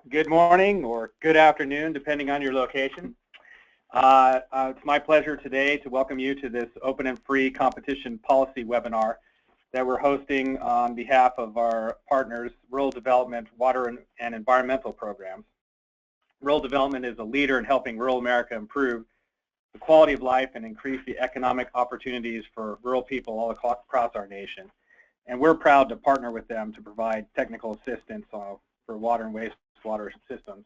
good morning or good afternoon, depending on your location. It's my pleasure today to welcome you to this open and free competition policy webinar that we're hosting on behalf of our partners, Rural Development, Water and Environmental Programs. Rural Development is a leader in helping rural America improve the quality of life and increase the economic opportunities for rural people all across our nation. And we're proud to partner with them to provide technical assistance for water and wastewater systems.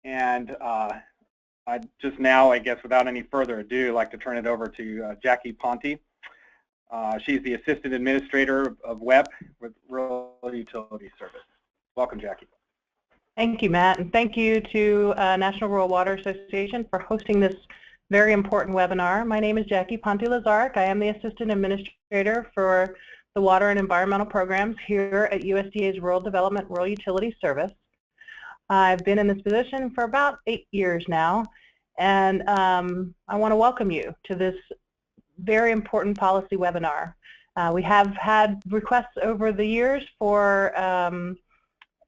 And I just now, I guess, without any further ado, like to turn it over to Jackie Ponte. She's the Assistant Administrator of WEP with Rural Utility Service. Welcome, Jackie. Thank you, Matt, and thank you to National Rural Water Association for hosting this very important webinar. My name is Jackie Ponte Lazark. I am the Assistant Administrator for the Water and Environmental Programs here at USDA's Rural Development Rural Utility Service. I've been in this position for about 8 years now, and I want to welcome you to this very important policy webinar. We have had requests over the years for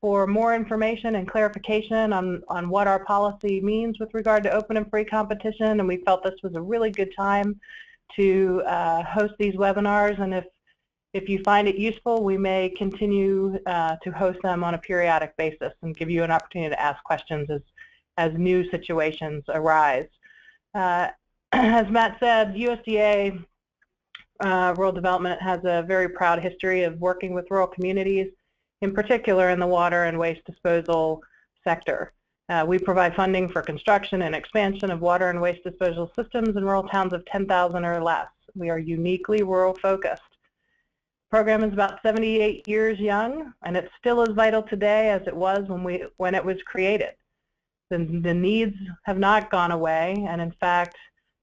more information and clarification on what our policy means with regard to open and free competition, and we felt this was a really good time to host these webinars. And if you find it useful, we may continue to host them on a periodic basis and give you an opportunity to ask questions as new situations arise. As Matt said, USDA Rural Development has a very proud history of working with rural communities, in particular in the water and waste disposal sector. We provide funding for construction and expansion of water and waste disposal systems in rural towns of 10,000 or less. We are uniquely rural focused. The program is about 78 years young, and it's still as vital today as it was when it was created. The needs have not gone away, and in fact,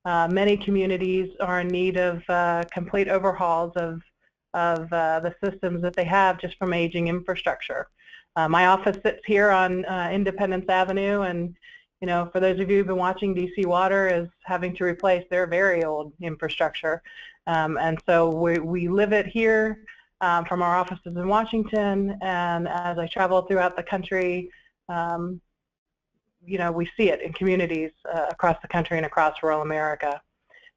many communities are in need of complete overhauls of the systems that they have just from aging infrastructure. My office sits here on Independence Avenue, and for those of you who've been watching, DC Water is having to replace their very old infrastructure. And so we live it here from our offices in Washington, and as I travel throughout the country, we see it in communities across the country and across rural America.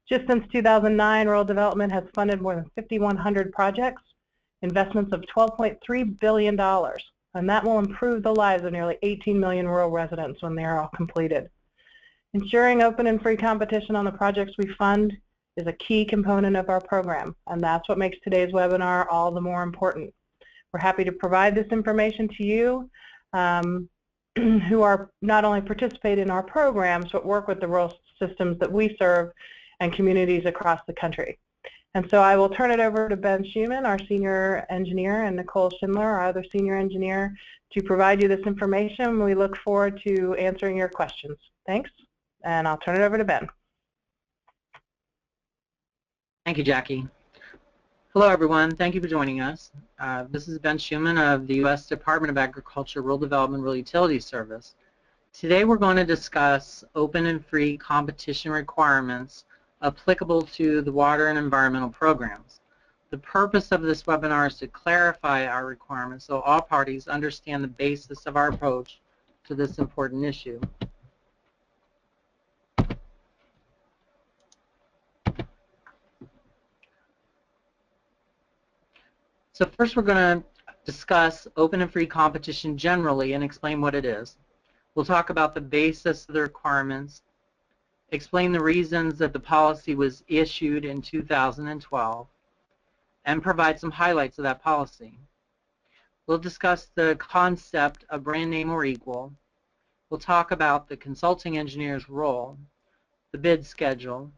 Just since 2009, Rural Development has funded more than 5,100 projects, investments of $12.3 billion, and that will improve the lives of nearly 18 million rural residents when they are all completed. Ensuring open and free competition on the projects we fund is a key component of our program, and that's what makes today's webinar all the more important. We're happy to provide this information to you who are not only participate in our programs, but work with the rural systems that we serve and communities across the country. And so I will turn it over to Ben Schuman, our senior engineer, and Nicole Schindler, our other senior engineer, to provide you this information. We look forward to answering your questions. Thanks, and I'll turn it over to Ben. Thank you, Jackie. Hello, everyone. Thank you for joining us. This is Ben Schuman of the U.S. Department of Agriculture Rural Development Rural Utilities Service. Today we're going to discuss open and free competition requirements applicable to the water and environmental programs. The purpose of this webinar is to clarify our requirements so all parties understand the basis of our approach to this important issue. So first we're going to discuss open and free competition generally and explain what it is. We'll talk about the basis of the requirements, explain the reasons that the policy was issued in 2012, and provide some highlights of that policy. We'll discuss the concept of brand name or equal. We'll talk about the consulting engineer's role, the bid schedule,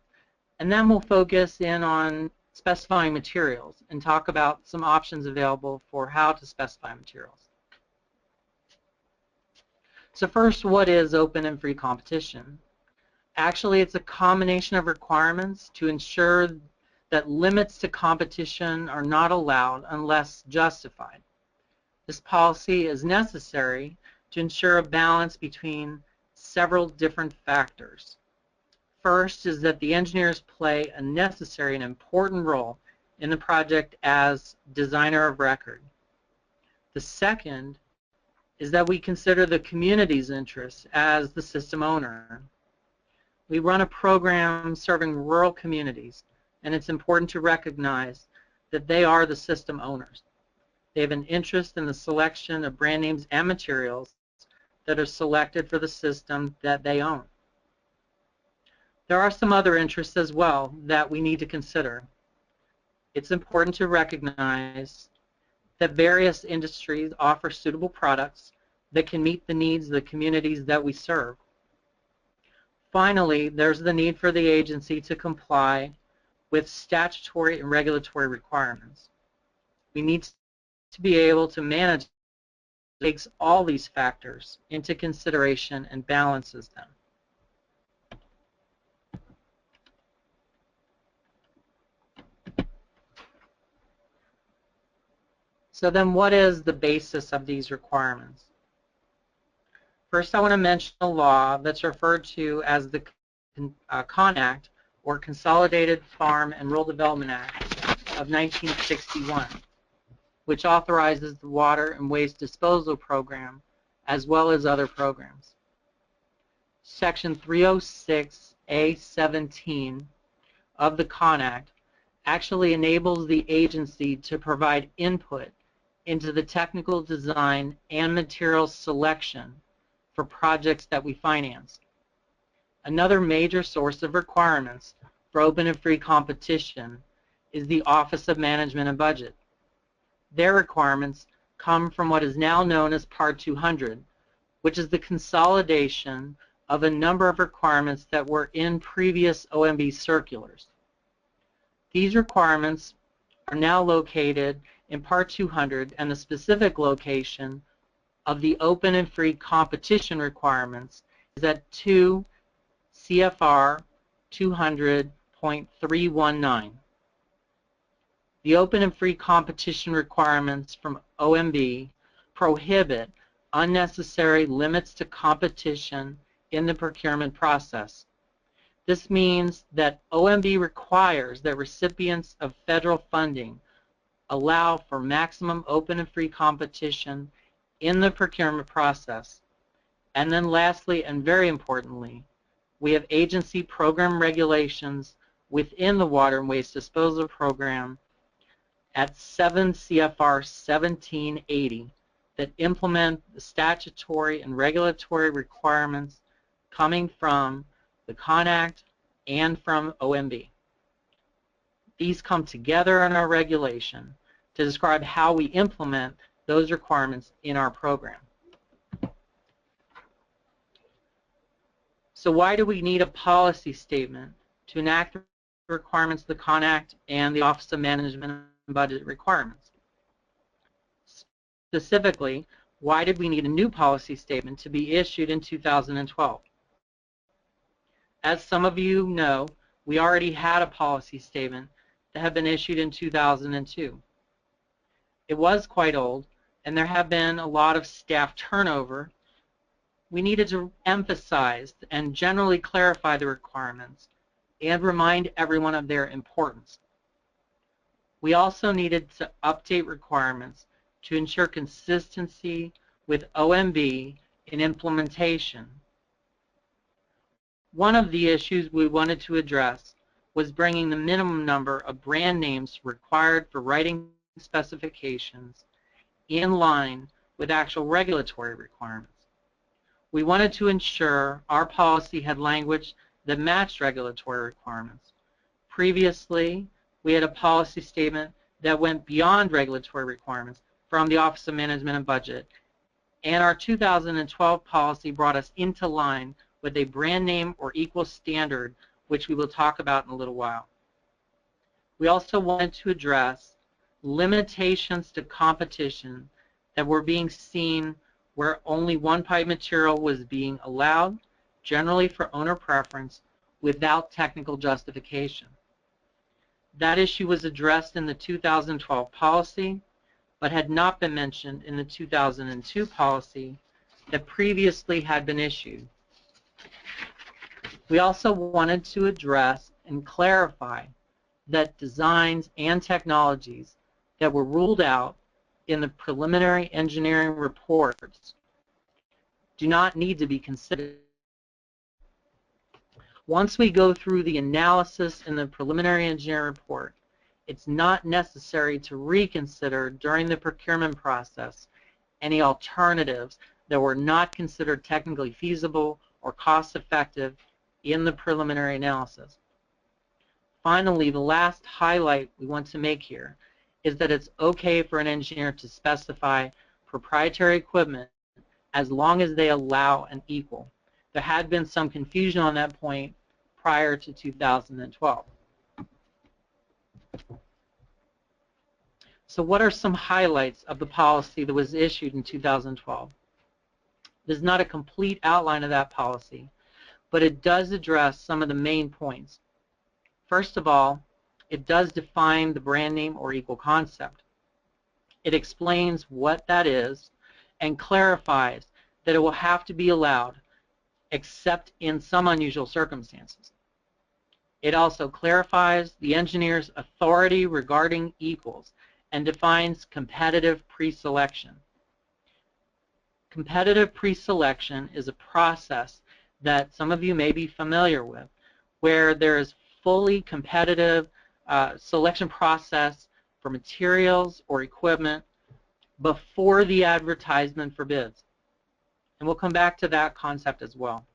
and then we'll focus in on specifying materials and talk about some options available for how to specify materials. So first, what is open and free competition? Actually, it's a combination of requirements to ensure that limits to competition are not allowed unless justified. This policy is necessary to ensure a balance between several different factors. First is that the engineers play a necessary and important role in the project as designer of record. The second is that we consider the community's interests as the system owner. We run a program serving rural communities, and it's important to recognize that they are the system owners. They have an interest in the selection of brand names and materials that are selected for the system that they own. There are some other interests as well that we need to consider. It's important to recognize that various industries offer suitable products that can meet the needs of the communities that we serve. Finally, there's the need for the agency to comply with statutory and regulatory requirements. We need to be able to manage takes all these factors into consideration and balances them. So then what is the basis of these requirements? First, I want to mention a law that's referred to as the CON Act, or Consolidated Farm and Rural Development Act of 1961, which authorizes the Water and Waste Disposal Program as well as other programs. Section 306A.17 of the CON Act actually enables the agency to provide input into the technical design and material selection for projects that we finance. Another major source of requirements for open and free competition is the Office of Management and Budget. Their requirements come from what is now known as Part 200, which is the consolidation of a number of requirements that were in previous OMB circulars. These requirements are now located in Part 200, and the specific location of the open and free competition requirements is at 2 CFR 200.319. The open and free competition requirements from OMB prohibit unnecessary limits to competition in the procurement process. This means that OMB requires that recipients of federal funding allow for maximum open and free competition in the procurement process. And then lastly, and very importantly, we have agency program regulations within the Water and Waste Disposal Program at 7 CFR 1780 that implement the statutory and regulatory requirements coming from the CON Act and from OMB. These come together in our regulation to describe how we implement those requirements in our program. So why do we need a policy statement to enact the requirements of the CON Act and the Office of Management and Budget requirements? Specifically, why did we need a new policy statement to be issued in 2012? As some of you know, we already had a policy statement that had been issued in 2002. It was quite old, and there have been a lot of staff turnover. We needed to emphasize and generally clarify the requirements and remind everyone of their importance. We also needed to update requirements to ensure consistency with OMB in implementation. One of the issues we wanted to address was bringing the minimum number of brand names required for writing specifications in line with actual regulatory requirements. We wanted to ensure our policy had language that matched regulatory requirements. Previously, we had a policy statement that went beyond regulatory requirements from the Office of Management and Budget, and our 2012 policy brought us into line with a brand name or equal standard, which we will talk about in a little while. We also wanted to address limitations to competition that were being seen where only one pipe material was being allowed, generally for owner preference, without technical justification. That issue was addressed in the 2012 policy, but had not been mentioned in the 2002 policy that previously had been issued. We also wanted to address and clarify that designs and technologies that were ruled out in the preliminary engineering reports do not need to be considered. Once we go through the analysis in the preliminary engineering report, it's not necessary to reconsider during the procurement process any alternatives that were not considered technically feasible or cost-effective in the preliminary analysis. Finally, the last highlight we want to make here is that it's okay for an engineer to specify proprietary equipment as long as they allow an equal. There had been some confusion on that point prior to 2012. So what are some highlights of the policy that was issued in 2012? This is not a complete outline of that policy, but it does address some of the main points. First of all, it does define the brand name or equal concept. It explains what that is and clarifies that it will have to be allowed except in some unusual circumstances. It also clarifies the engineer's authority regarding equals and defines competitive pre-selection. Competitive pre-selection is a process that some of you may be familiar with, where there is fully competitive selection process for materials or equipment before the advertisement for bids. And we'll come back to that concept as well.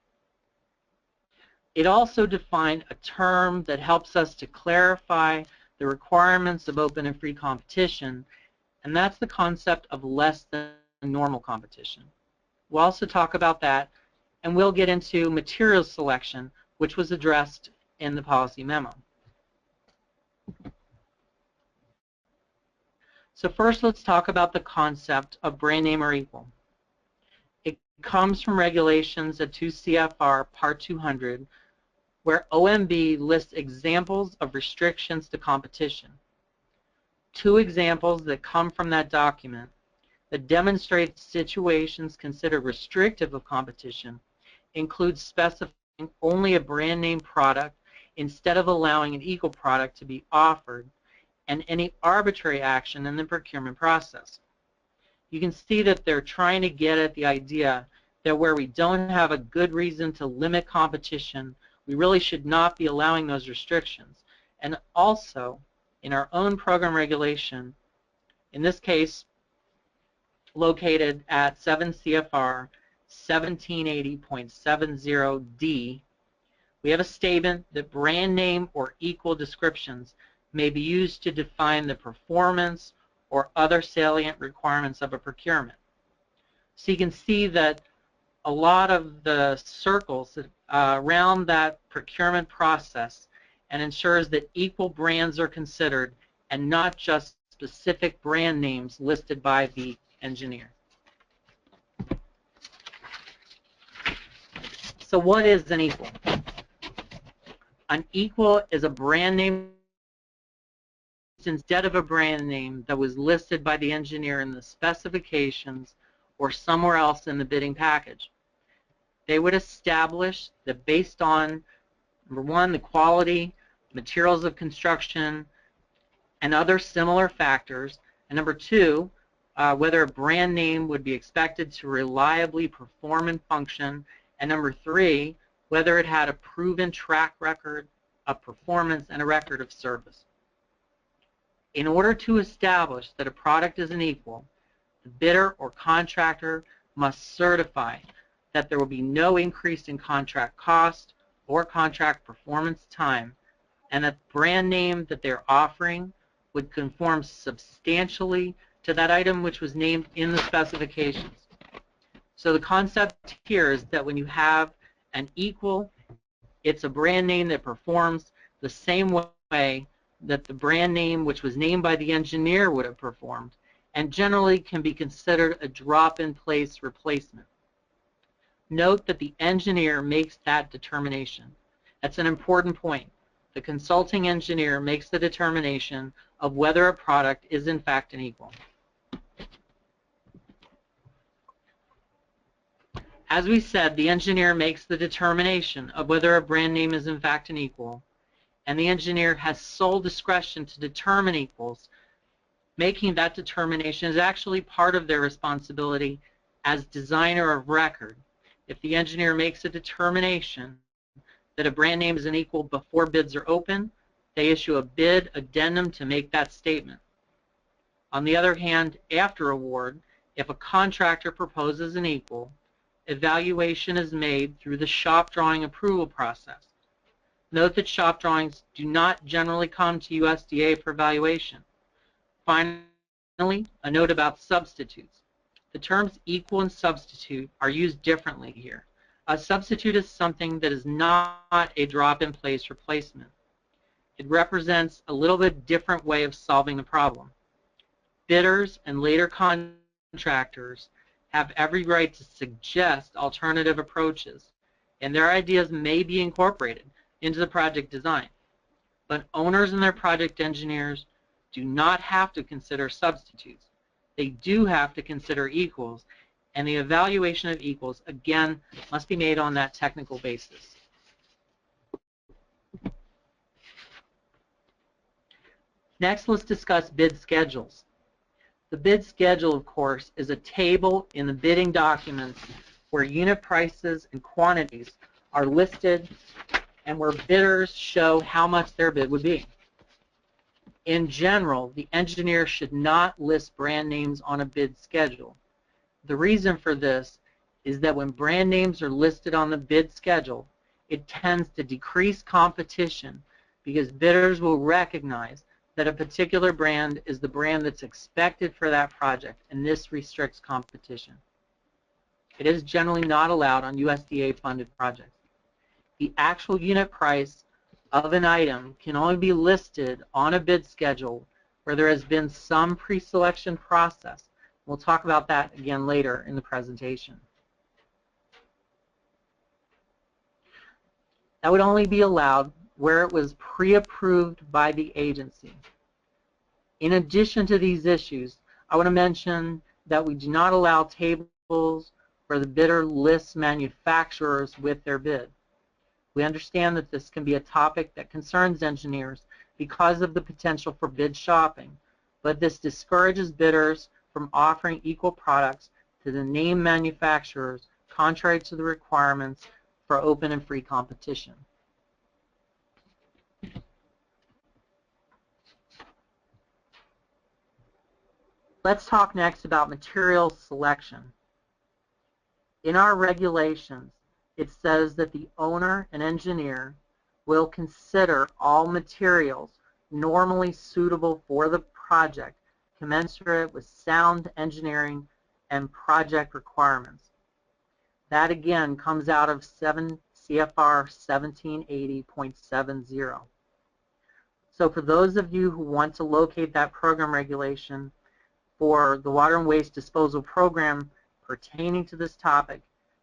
It also defined a term that helps us to clarify the requirements of open and free competition, and that's the concept of less than normal competition. We'll also talk about that, and we'll get into materials selection, which was addressed in the policy memo. So first, let's talk about the concept of brand name or equal. It comes from regulations at 2 CFR Part 200, where OMB lists examples of restrictions to competition. Two examples that come from that document that demonstrate situations considered restrictive of competition include specifying only a brand name product instead of allowing an equal product to be offered, and any arbitrary action in the procurement process. You can see that they're trying to get at the idea that where we don't have a good reason to limit competition, we really should not be allowing those restrictions. And also, in our own program regulation, in this case, located at 7 CFR 1780.70D, we have a statement that brand name or equal descriptions may be used to define the performance or other salient requirements of a procurement. So you can see that a lot of the circles around that procurement process and ensures that equal brands are considered and not just specific brand names listed by the engineer. So what is an equal? An equal is a brand name instead of a brand name that was listed by the engineer in the specifications or somewhere else in the bidding package. They would establish that based on, number one, the quality, materials of construction, and other similar factors, and number two, whether a brand name would be expected to reliably perform and function, and number three, whether it had a proven track record of performance and a record of service. In order to establish that a product is an equal, the bidder or contractor must certify that there will be no increase in contract cost or contract performance time, and that the brand name that they're offering would conform substantially to that item which was named in the specifications. So the concept here is that when you have an equal, it's a brand name that performs the same way that the brand name which was named by the engineer would have performed, and generally can be considered a drop-in-place replacement. Note that the engineer makes that determination. That's an important point. The consulting engineer makes the determination of whether a product is in fact an equal. As we said, the engineer makes the determination of whether a brand name is in fact an equal, and the engineer has sole discretion to determine equals. Making that determination is actually part of their responsibility as designer of record, if the engineer makes a determination that a brand name is an equal before bids are open, they issue a bid addendum to make that statement. On the other hand, after award, if a contractor proposes an equal, evaluation is made through the shop drawing approval process. Note that shop drawings do not generally come to USDA for evaluation. Finally, a note about substitutes. The terms equal and substitute are used differently here. A substitute is something that is not a drop-in-place replacement. It represents a little bit different way of solving the problem. Bidders and later contractors have every right to suggest alternative approaches, and their ideas may be incorporated into the project design. But owners and their project engineers do not have to consider substitutes. They do have to consider equals, and the evaluation of equals, again, must be made on that technical basis. Next, let's discuss bid schedules. The bid schedule, of course, is a table in the bidding documents where unit prices and quantities are listed and where bidders show how much their bid would be. In general, the engineer should not list brand names on a bid schedule. The reason for this is that when brand names are listed on the bid schedule, it tends to decrease competition because bidders will recognize that a particular brand is the brand that's expected for that project, and this restricts competition. It is generally not allowed on USDA-funded projects. The actual unit price of an item can only be listed on a bid schedule where there has been some pre-selection process. We'll talk about that again later in the presentation. That would only be allowed where it was pre-approved by the agency. In addition to these issues, I want to mention that we do not allow tables where the bidder lists manufacturers with their bid. We understand that this can be a topic that concerns engineers because of the potential for bid shopping, but this discourages bidders from offering equal products to the named manufacturers contrary to the requirements for open and free competition. Let's talk next about material selection. In our regulations, it says that the owner and engineer will consider all materials normally suitable for the project, commensurate with sound engineering and project requirements. That again comes out of 7 CFR 1780.70. So for those of you who want to locate that program regulation for the water and waste disposal program pertaining to this topic,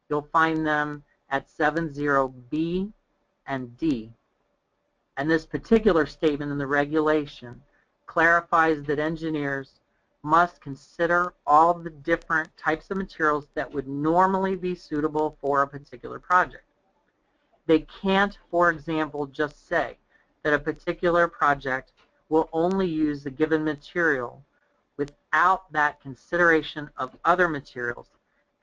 you'll find them at 70B and D. And this particular statement in the regulation clarifies that engineers must consider all the different types of materials that would normally be suitable for a particular project. They can't, for example, just say that a particular project will only use the given material without that consideration of other materials.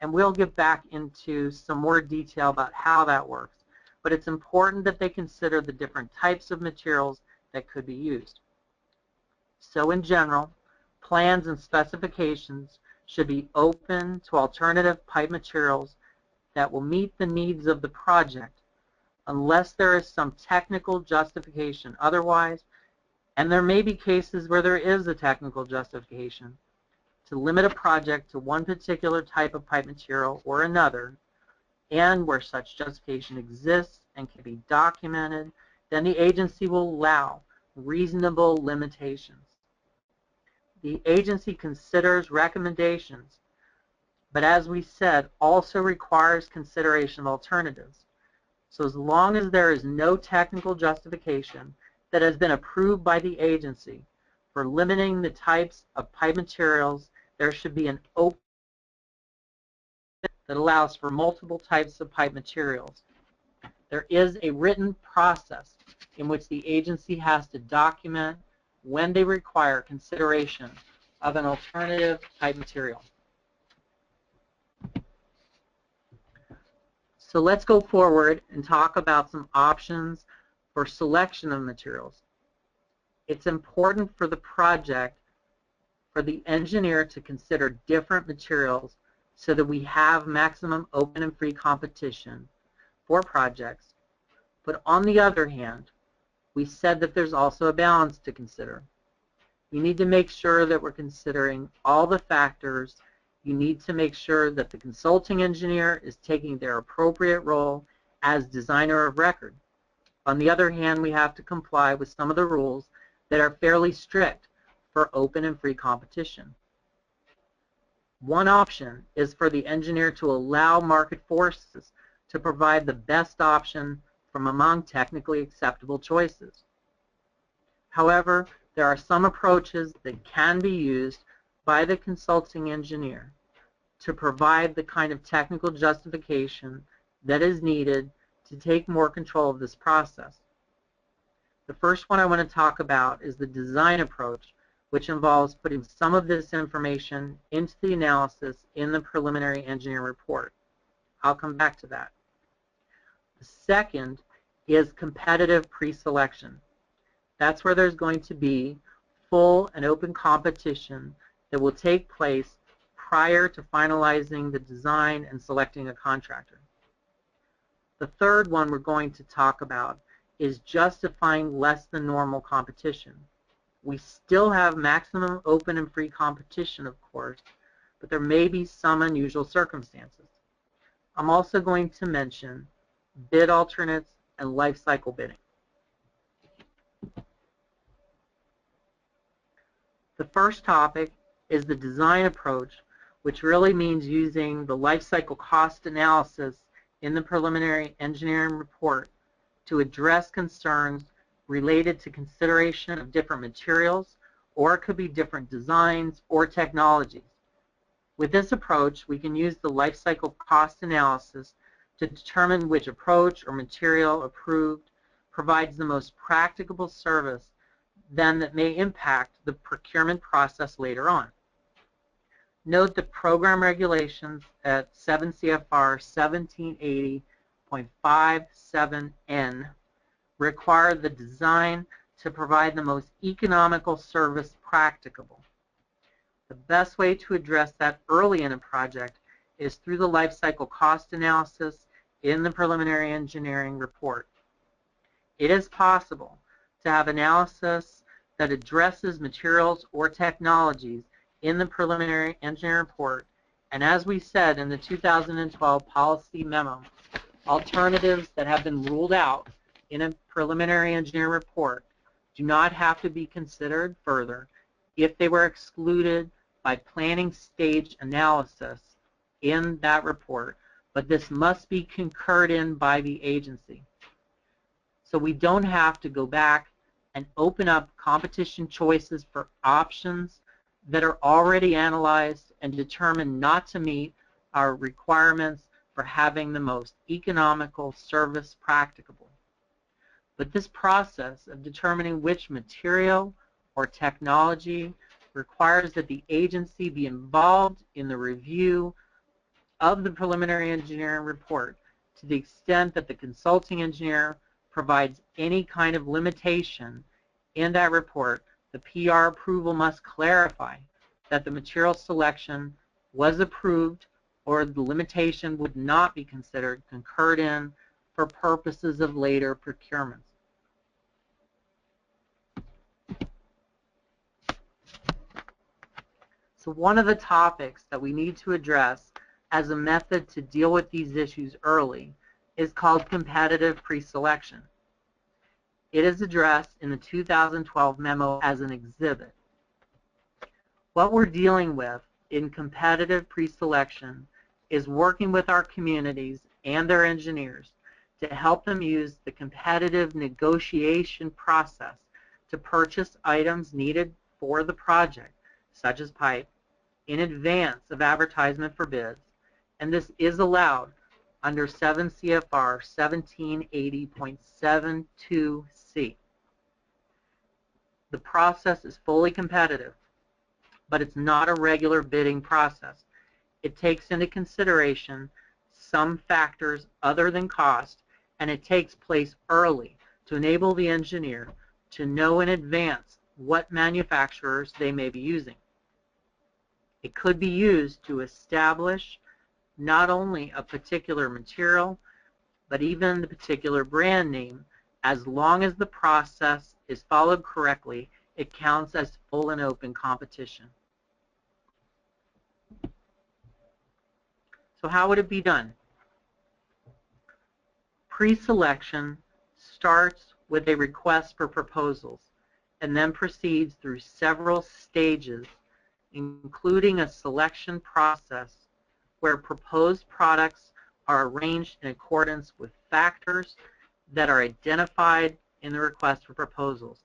And we'll get back into some more detail about how that works. But it's important that they consider the different types of materials that could be used. So in general, plans and specifications should be open to alternative pipe materials that will meet the needs of the project unless there is some technical justification otherwise, and there may be cases where there is a technical justification to limit a project to one particular type of pipe material or another, and where such justification exists and can be documented, then the agency will allow reasonable limitations. The agency considers recommendations, but as we said, also requires consideration of alternatives. So as long as there is no technical justification that has been approved by the agency for limiting the types of pipe materials, there should be an open that allows for multiple types of pipe materials. There is a written process in which the agency has to document when they require consideration of an alternative pipe material. So let's go forward and talk about some options for selection of materials. It's important for the project for the engineer to consider different materials so that we have maximum open and free competition for projects. But on the other hand, we said that there's also a balance to consider. You need to make sure that we're considering all the factors. You need to make sure that the consulting engineer is taking their appropriate role as designer of record. On the other hand, we have to comply with some of the rules that are fairly strict for open and free competition. One option is for the engineer to allow market forces to provide the best option from among technically acceptable choices. However, there are some approaches that can be used by the consulting engineer to provide the kind of technical justification that is needed to take more control of this process. The first one I want to talk about is the design approach, which involves putting some of this information into the analysis in the preliminary engineering report. I'll come back to that. The second is competitive pre-selection. That's where there's going to be full and open competition that will take place prior to finalizing the design and selecting a contractor. The third one we're going to talk about is justifying less than normal competition. We still have maximum open and free competition, of course, but there may be some unusual circumstances. I'm also going to mention bid alternates and lifecycle bidding. The first topic is the design approach, which really means using the lifecycle cost analysis in the preliminary engineering report to address concerns related to consideration of different materials, or it could be different designs or technologies. With this approach, we can use the lifecycle cost analysis to determine which approach or material approved provides the most practicable service then that may impact the procurement process later on. Note that program regulations at 7 CFR 1780.57N require the design to provide the most economical service practicable. The best way to address that early in a project is through the life cycle cost analysis in the preliminary engineering report. It is possible to have analysis that addresses materials or technologies in the preliminary engineering report, and as we said in the 2012 policy memo, alternatives that have been ruled out in a preliminary engineering report do not have to be considered further if they were excluded by planning stage analysis in that report, but this must be concurred in by the agency. So we don't have to go back and open up competition choices for options that are already analyzed and determined not to meet our requirements for having the most economical service practicable. But this process of determining which material or technology requires that the agency be involved in the review of the preliminary engineering report to the extent that the consulting engineer provides any kind of limitation in that report. The PR approval must clarify that the material selection was approved or the limitation would not be considered concurred in for purposes of later procurements. So one of the topics that we need to address as a method to deal with these issues early is called competitive pre-selection. It is addressed in the 2012 memo as an exhibit. What we're dealing with in competitive pre-selection is working with our communities and their engineers to help them use the competitive negotiation process to purchase items needed for the project, such as pipe, in advance of advertisement for bids, and this is allowed under 7 CFR 1780.72C. The process is fully competitive, but it's not a regular bidding process. It takes into consideration some factors other than cost, and it takes place early to enable the engineer to know in advance what manufacturers they may be using. It could be used to establish not only a particular material, but even the particular brand name. As long as the process is followed correctly, it counts as full and open competition. So how would it be done? Pre-selection starts with a request for proposals and then proceeds through several stages, including a selection process where proposed products are arranged in accordance with factors that are identified in the request for proposals,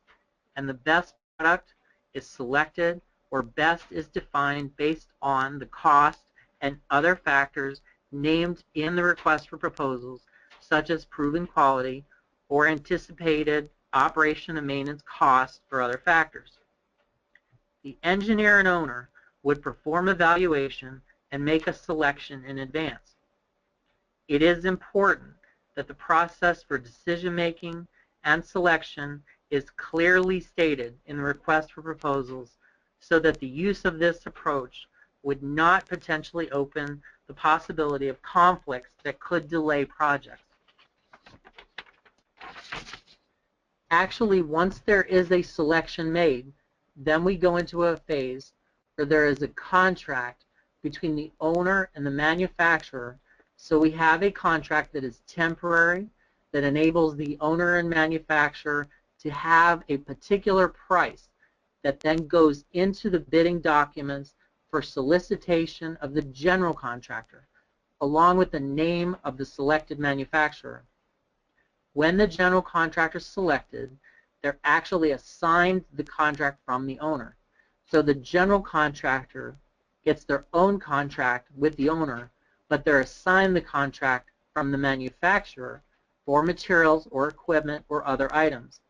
and the best product is selected, or best is defined based on the cost and other factors named in the request for proposals, such as proven quality or anticipated operation and maintenance costs or other factors. The engineer and owner would perform evaluation and make a selection in advance. It is important that the process for decision-making and selection is clearly stated in the request for proposals so that the use of this approach would not potentially open the possibility of conflicts that could delay projects. Actually, once there is a selection made, then we go into a phase where there is a contract between the owner and the manufacturer. So we have a contract that is temporary, that enables the owner and manufacturer to have a particular price that then goes into the bidding documents for solicitation of the general contractor, along with the name of the selected manufacturer. When the general contractor is selected, they're actually assigned the contract from the owner. So the general contractor gets their own contract with the owner, but they're assigned the contract from the manufacturer for materials or equipment or other items.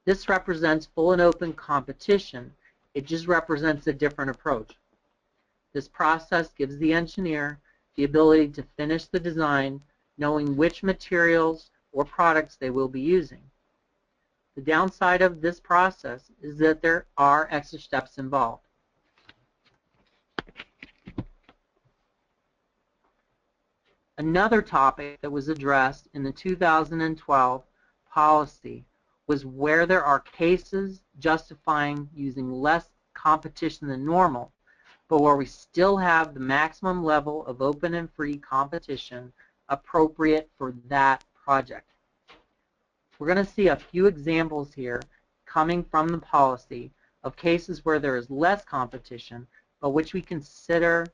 This represents full and open competition. It just represents a different approach. This process gives the engineer the ability to finish the design, knowing which materials or products they will be using. The downside of this process is that there are extra steps involved. Another topic that was addressed in the 2012 policy was where there are cases justifying using less competition than normal, but where we still have the maximum level of open and free competition appropriate for that project. We're going to see a few examples here coming from the policy of cases where there is less competition, but which we consider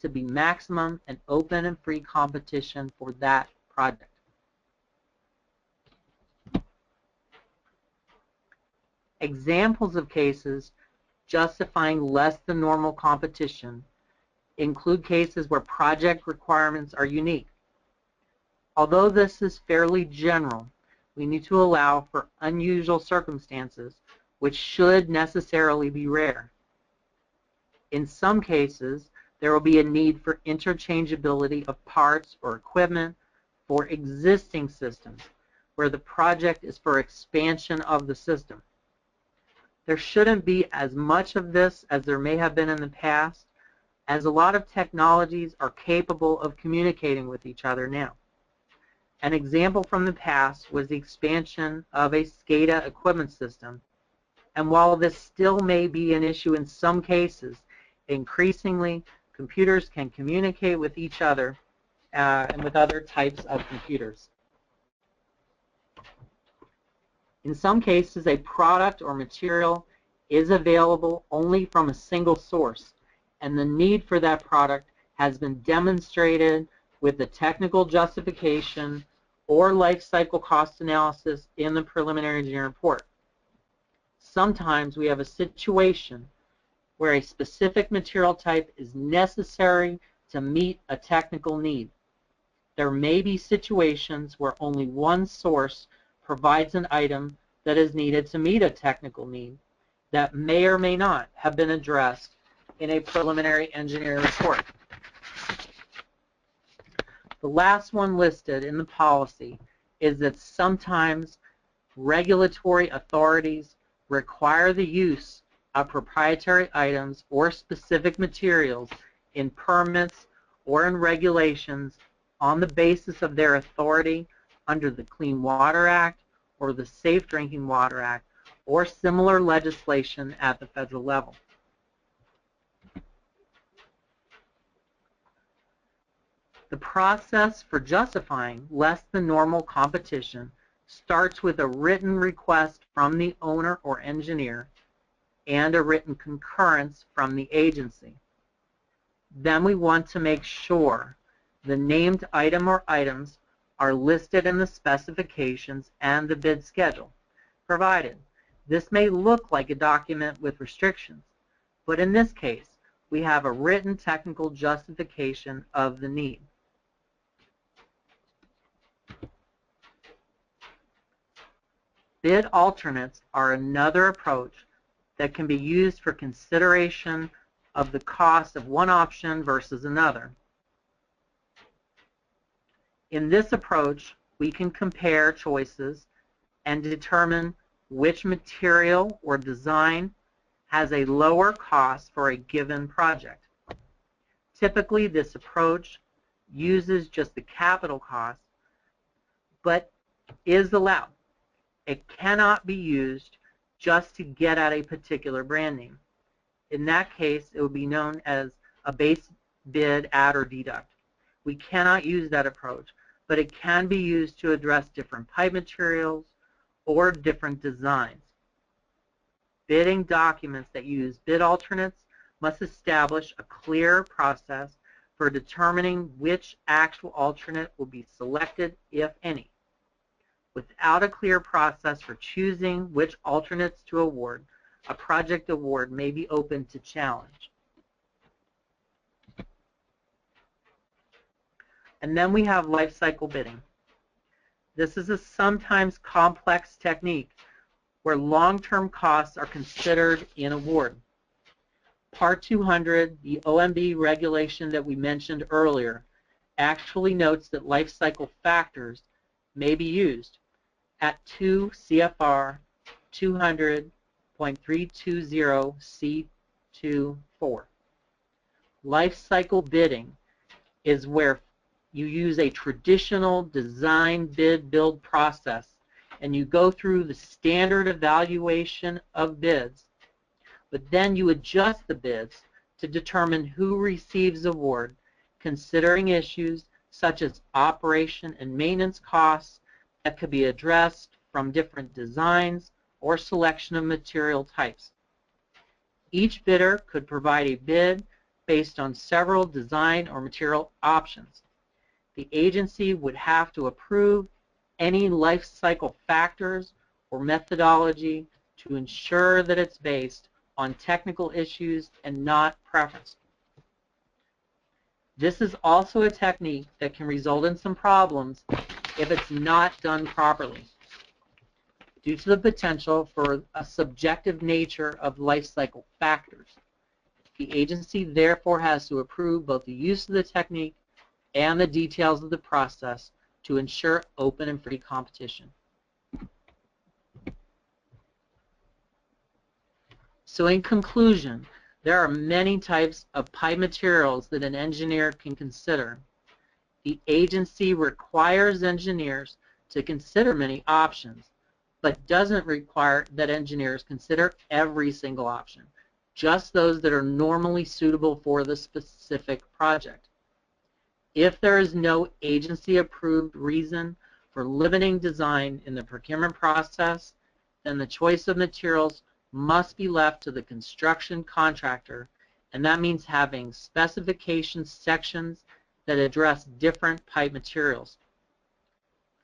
to be maximum and open and free competition for that project. Examples of cases justifying less than normal competition include cases where project requirements are unique. Although this is fairly general, we need to allow for unusual circumstances, which should necessarily be rare. In some cases, there will be a need for interchangeability of parts or equipment for existing systems, where the project is for expansion of the system. There shouldn't be as much of this as there may have been in the past, as a lot of technologies are capable of communicating with each other now. An example from the past was the expansion of a SCADA equipment system, and while this still may be an issue in some cases, increasingly computers can communicate with each other and with other types of computers. In some cases, a product or material is available only from a single source, and the need for that product has been demonstrated with the technical justification or life cycle cost analysis in the preliminary engineering report. Sometimes we have a situation where a specific material type is necessary to meet a technical need. There may be situations where only one source provides an item that is needed to meet a technical need that may or may not have been addressed in a preliminary engineering report. The last one listed in the policy is that sometimes regulatory authorities require the use of proprietary items or specific materials in permits or in regulations on the basis of their authority under the Clean Water Act or the Safe Drinking Water Act or similar legislation at the federal level. The process for justifying less than normal competition starts with a written request from the owner or engineer and a written concurrence from the agency. Then we want to make sure the named item or items are listed in the specifications and the bid schedule provided. This may look like a document with restrictions, but in this case, we have a written technical justification of the need. Bid alternates are another approach that can be used for consideration of the cost of one option versus another. In this approach, we can compare choices and determine which material or design has a lower cost for a given project. Typically, this approach uses just the capital cost, but is allowed. It cannot be used just to get at a particular brand name. In that case, it would be known as a base bid add or deduct. We cannot use that approach, but it can be used to address different pipe materials or different designs. Bidding documents that use bid alternates must establish a clear process for determining which actual alternate will be selected, if any. Without a clear process for choosing which alternates to award, a project award may be open to challenge. And then we have lifecycle bidding. This is a sometimes complex technique where long-term costs are considered in award. Part 200, the OMB regulation that we mentioned earlier, actually notes that life cycle factors may be used at 2 CFR 200.320C24. Life cycle bidding is where you use a traditional design bid build process and you go through the standard evaluation of bids, but then you adjust the bids to determine who receives award, considering issues such as operation and maintenance costs that could be addressed from different designs or selection of material types. Each bidder could provide a bid based on several design or material options. The agency would have to approve any life cycle factors or methodology to ensure that it's based on technical issues and not preference. This is also a technique that can result in some problems if it's not done properly, due to the potential for a subjective nature of life cycle factors. The agency therefore has to approve both the use of the technique and the details of the process to ensure open and free competition. So in conclusion, there are many types of pipe materials that an engineer can consider. The agency requires engineers to consider many options, but doesn't require that engineers consider every single option, just those that are normally suitable for the specific project. If there is no agency-approved reason for limiting design in the procurement process, then the choice of materials must be left to the construction contractor, and that means having specification sections that address different pipe materials.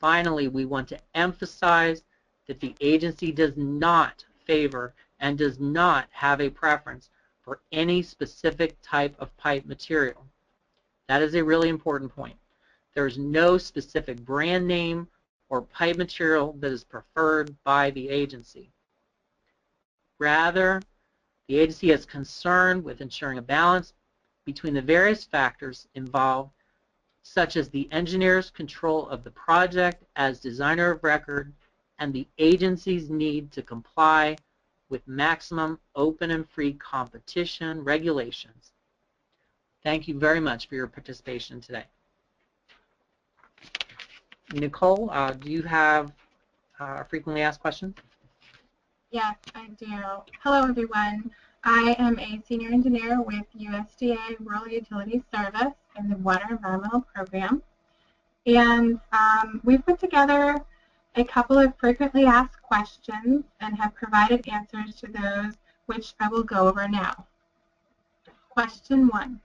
Finally, we want to emphasize that the agency does not favor and does not have a preference for any specific type of pipe material. That is a really important point. There is no specific brand name or pipe material that is preferred by the agency. Rather, the agency is concerned with ensuring a balance between the various factors involved such as the engineer's control of the project as designer of record and the agency's need to comply with maximum open and free competition regulations. Thank you very much for your participation today. Nicole, do you have frequently asked questions? Yes, I do. Hello, everyone. I am a senior engineer with USDA Rural Utilities Service in the Water Environmental Program. And we've put together a couple of frequently asked questions and have provided answers to those, which I will go over now. Question 1.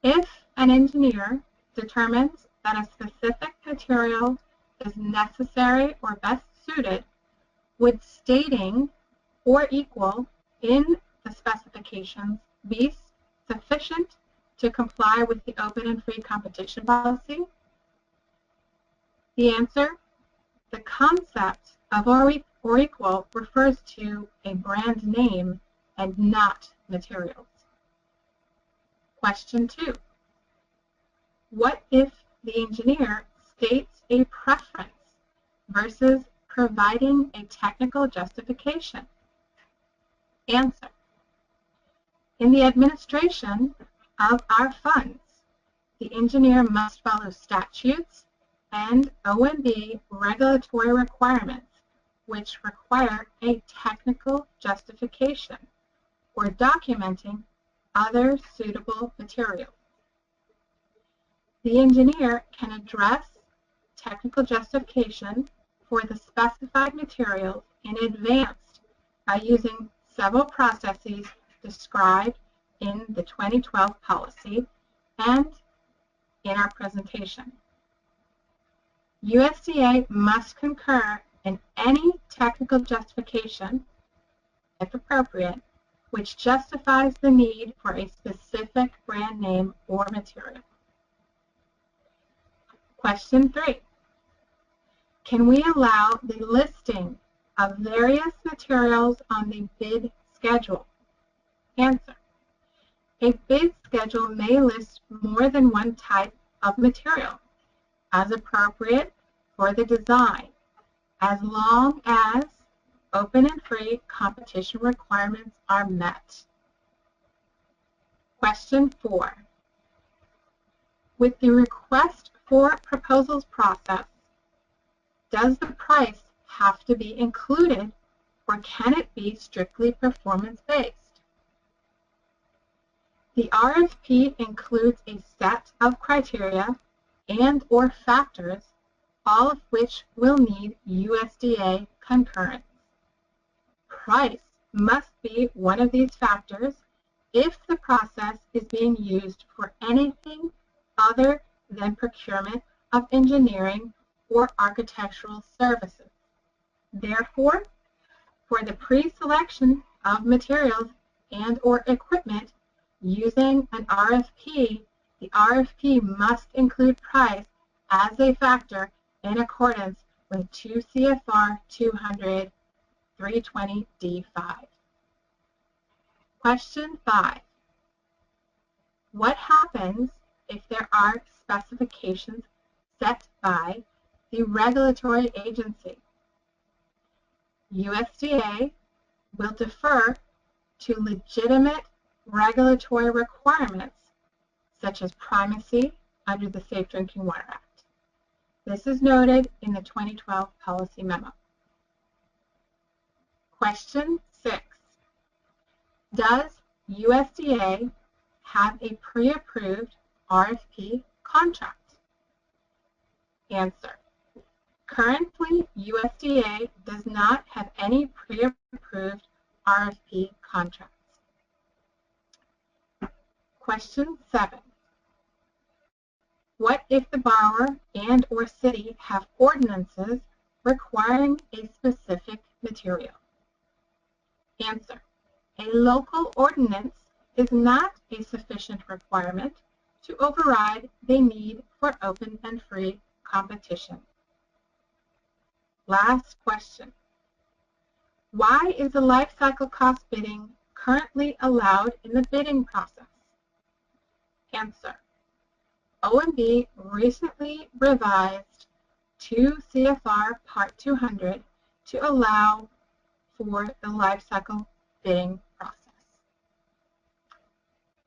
If an engineer determines that a specific material is necessary or best suited, would stating or equal in the specifications be sufficient to comply with the open and free competition policy? The answer: the concept of or equal refers to a brand name and not materials. Question 2. What if the engineer states a preference versus providing a technical justification? Answer: in the administration of our funds, the engineer must follow statutes and OMB regulatory requirements which require a technical justification or documenting other suitable materials. The engineer can address technical justification for the specified materials in advance by using several processes described in the 2012 policy and in our presentation. USDA must concur in any technical justification, if appropriate, which justifies the need for a specific brand name or material. Question 3. Can we allow the listing of various materials on the bid schedule? Answer: a bid schedule may list more than one type of material as appropriate for the design, as long as open and free competition requirements are met. Question 4. With the request for proposals process, does the price have to be included, or can it be strictly performance-based? The RFP includes a set of criteria and/or factors, all of which will need USDA concurrence. Price must be one of these factors if the process is being used for anything other than procurement of engineering or architectural services. Therefore, for the pre-selection of materials and/or equipment using an RFP, the RFP must include price as a factor in accordance with 2 CFR 200 320D5. Question 5. What happens if there are specifications set by the regulatory agency? USDA will defer to legitimate regulatory requirements such as primacy under the Safe Drinking Water Act. This is noted in the 2012 policy memo. Question 6. Does USDA have a pre-approved RFP contract? Answer: currently, USDA does not have any pre-approved RFP contracts. Question 7. What if the borrower and/or city have ordinances requiring a specific material? Answer: a local ordinance is not a sufficient requirement to override the need for open and free competition. Last question. Why is the life cycle cost bidding currently allowed in the bidding process? Answer: OMB recently revised 2 CFR Part 200 to allow for the lifecycle bidding